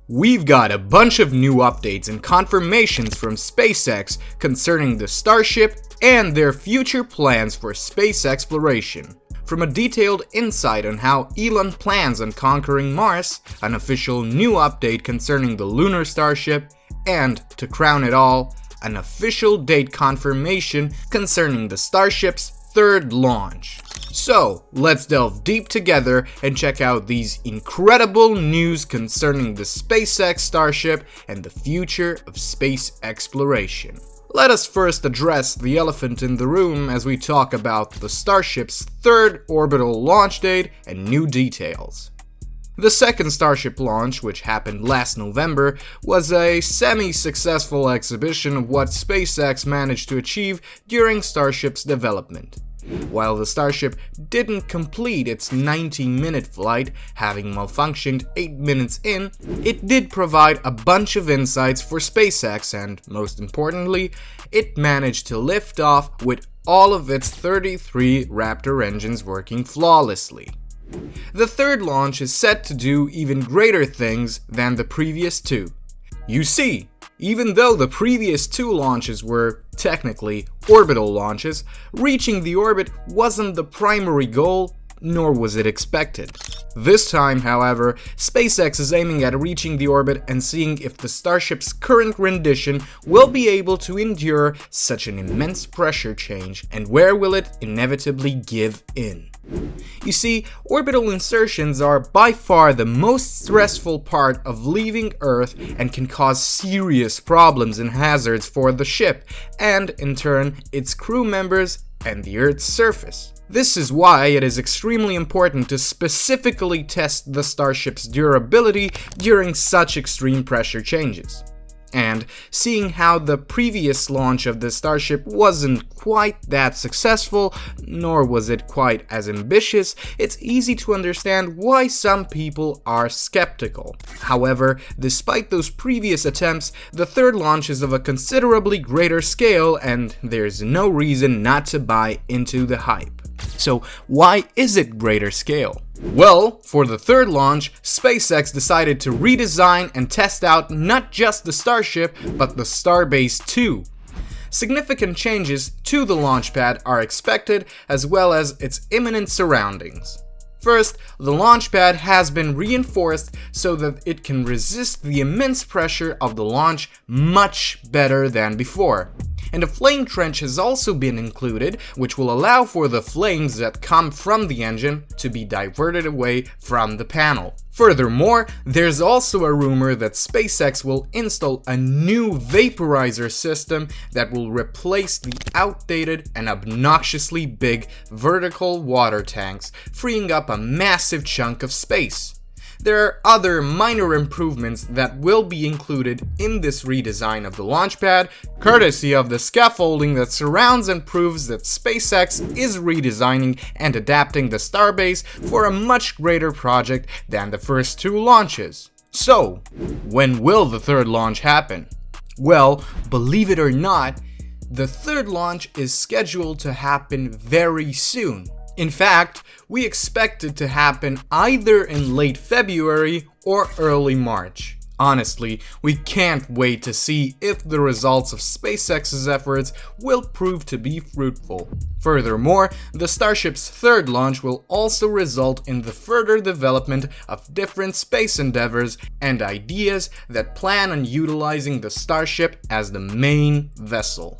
We've got a bunch of new updates and confirmations from SpaceX concerning the Starship and their future plans for space exploration. From a detailed insight on how Elon plans on conquering Mars, an official new update concerning the Lunar Starship, and, to crown it all, an official date confirmation concerning the Starship's third launch. So, let's delve deep together and check out these incredible news concerning the SpaceX Starship and the future of space exploration. Let us first address the elephant in the room as we talk about the Starship's third orbital launch date and new details. The second Starship launch, which happened last November, was a semi-successful exhibition of what SpaceX managed to achieve during Starship's development. While the Starship didn't complete its 90-minute flight, having malfunctioned 8 minutes in, it did provide a bunch of insights for SpaceX and, most importantly, it managed to lift off with all of its 33 Raptor engines working flawlessly. The third launch is set to do even greater things than the previous two. You see, even though the previous two launches were, technically, orbital launches, reaching the orbit wasn't the primary goal, nor was it expected. This time, however, SpaceX is aiming at reaching the orbit and seeing if the Starship's current rendition will be able to endure such an immense pressure change, and where will it inevitably give in. You see, orbital insertions are by far the most stressful part of leaving Earth and can cause serious problems and hazards for the ship, and in turn, its crew members and the Earth's surface. This is why it is extremely important to specifically test the Starship's durability during such extreme pressure changes. And seeing how the previous launch of the Starship wasn't quite that successful, nor was it quite as ambitious, it's easy to understand why some people are skeptical. However, despite those previous attempts, the third launch is of a considerably greater scale, and there's no reason not to buy into the hype. So why is it greater scale? Well, for the third launch, SpaceX decided to redesign and test out not just the Starship, but the Starbase 2. Significant changes to the launch pad are expected, as well as its imminent surroundings. First, the launch pad has been reinforced so that it can resist the immense pressure of the launch much better than before. And a flame trench has also been included, which will allow for the flames that come from the engine to be diverted away from the panel. Furthermore, there's also a rumor that SpaceX will install a new vaporizer system that will replace the outdated and obnoxiously big vertical water tanks, freeing up a massive chunk of space. There are other minor improvements that will be included in this redesign of the launch pad, courtesy of the scaffolding that surrounds and proves that SpaceX is redesigning and adapting the Starbase for a much greater project than the first two launches. So, when will the third launch happen? Well, believe it or not, the third launch is scheduled to happen very soon. In fact, we expect it to happen either in late February or early March. Honestly, we can't wait to see if the results of SpaceX's efforts will prove to be fruitful. Furthermore, the Starship's third launch will also result in the further development of different space endeavors and ideas that plan on utilizing the Starship as the main vessel.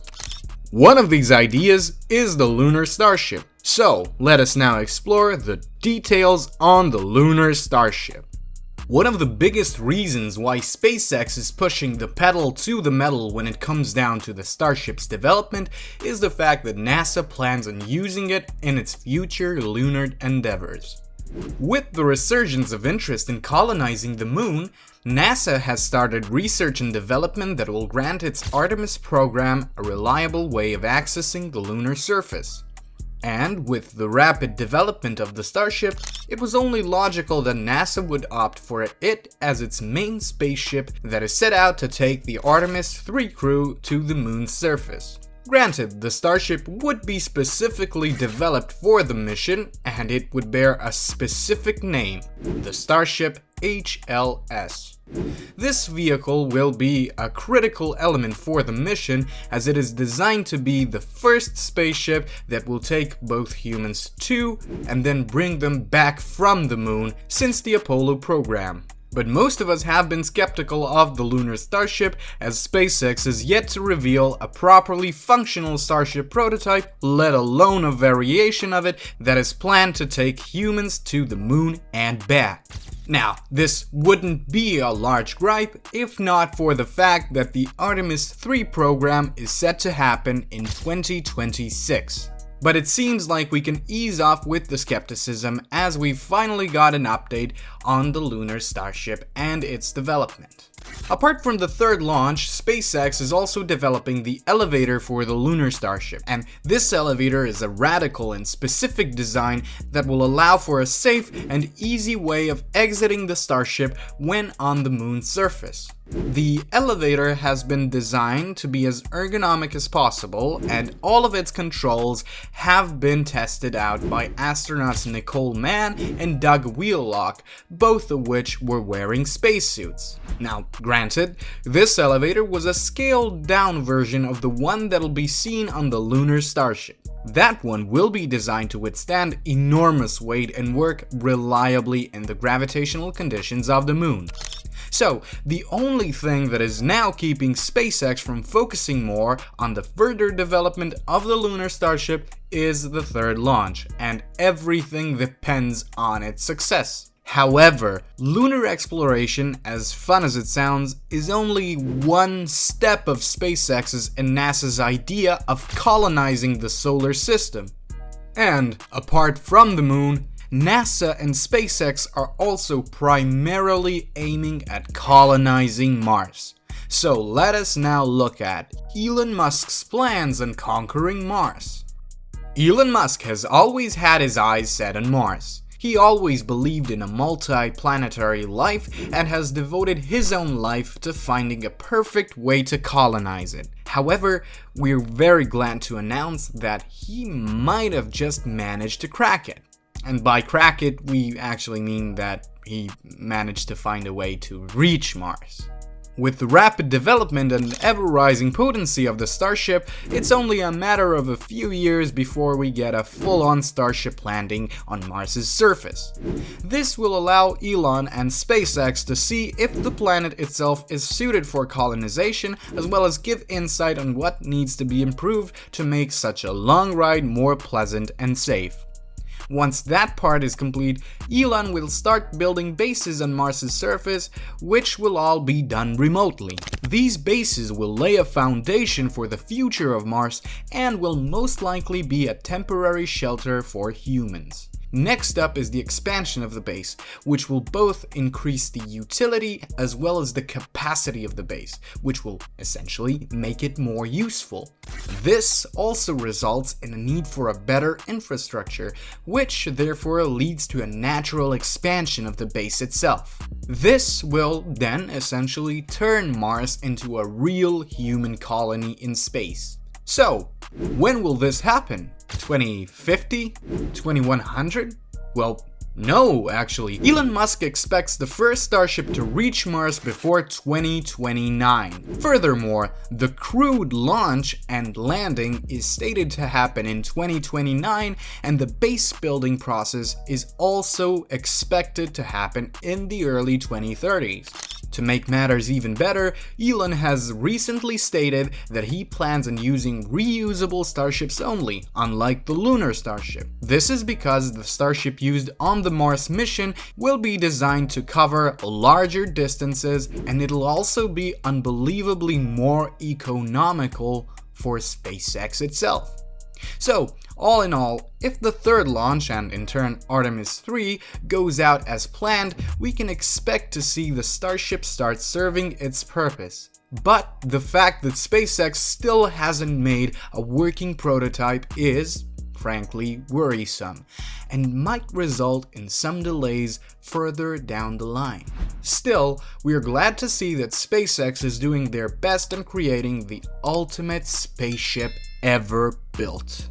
One of these ideas is the Lunar Starship. So, let us now explore the details on the Lunar Starship. One of the biggest reasons why SpaceX is pushing the pedal to the metal when it comes down to the Starship's development is the fact that NASA plans on using it in its future lunar endeavors. With the resurgence of interest in colonizing the moon, NASA has started research and development that will grant its Artemis program a reliable way of accessing the lunar surface. And with the rapid development of the Starship, it was only logical that NASA would opt for it as its main spaceship that is set out to take the Artemis 3 crew to the moon's surface. Granted, the Starship would be specifically developed for the mission, and it would bear a specific name, the Starship HLS. This vehicle will be a critical element for the mission, as it is designed to be the first spaceship that will take both humans to and then bring them back from the moon since the Apollo program. But most of us have been skeptical of the Lunar Starship, as SpaceX is yet to reveal a properly functional Starship prototype, let alone a variation of it that is planned to take humans to the moon and back. Now, this wouldn't be a large gripe if not for the fact that the Artemis 3 program is set to happen in 2026. But it seems like we can ease off with the skepticism, as we've finally got an update on the Lunar Starship and its development. Apart from the third launch, SpaceX is also developing the elevator for the Lunar Starship, and this elevator is a radical and specific design that will allow for a safe and easy way of exiting the Starship when on the moon's surface. The elevator has been designed to be as ergonomic as possible, and all of its controls have been tested out by astronauts Nicole Mann and Doug Wheelock, both of which were wearing spacesuits. Now, granted, this elevator was a scaled-down version of the one that'll be seen on the Lunar Starship. That one will be designed to withstand enormous weight and work reliably in the gravitational conditions of the moon. So, the only thing that is now keeping SpaceX from focusing more on the further development of the Lunar Starship is the third launch, and everything depends on its success. However, lunar exploration, as fun as it sounds, is only one step of SpaceX's and NASA's idea of colonizing the solar system. And, apart from the moon, NASA and SpaceX are also primarily aiming at colonizing Mars. So let us now look at Elon Musk's plans on conquering Mars. Elon Musk has always had his eyes set on Mars. He always believed in a multi-planetary life and has devoted his own life to finding a perfect way to colonize it. However, we're very glad to announce that he might have just managed to crack it. And by crack it, we actually mean that he managed to find a way to reach Mars. With the rapid development and ever-rising potency of the Starship, it's only a matter of a few years before we get a full-on Starship landing on Mars's surface. This will allow Elon and SpaceX to see if the planet itself is suited for colonization, as well as give insight on what needs to be improved to make such a long ride more pleasant and safe. Once that part is complete, Elon will start building bases on Mars's surface, which will all be done remotely. These bases will lay a foundation for the future of Mars and will most likely be a temporary shelter for humans. Next up is the expansion of the base, which will both increase the utility as well as the capacity of the base, which will essentially make it more useful. This also results in a need for a better infrastructure, which therefore leads to a natural expansion of the base itself. This will then essentially turn Mars into a real human colony in space. So, when will this happen? 2050? 2100? Well, no, actually. Elon Musk expects the first Starship to reach Mars before 2029. Furthermore, the crewed launch and landing is stated to happen in 2029, and the base building process is also expected to happen in the early 2030s. To make matters even better, Elon has recently stated that he plans on using reusable starships only, unlike the Lunar Starship. This is because the Starship used on the Mars mission will be designed to cover larger distances, and it'll also be unbelievably more economical for SpaceX itself. So, all in all, if the third launch and in turn Artemis 3 goes out as planned, we can expect to see the Starship start serving its purpose. But the fact that SpaceX still hasn't made a working prototype is, frankly, worrisome, and might result in some delays further down the line. Still, we are glad to see that SpaceX is doing their best in creating the ultimate spaceship ever built.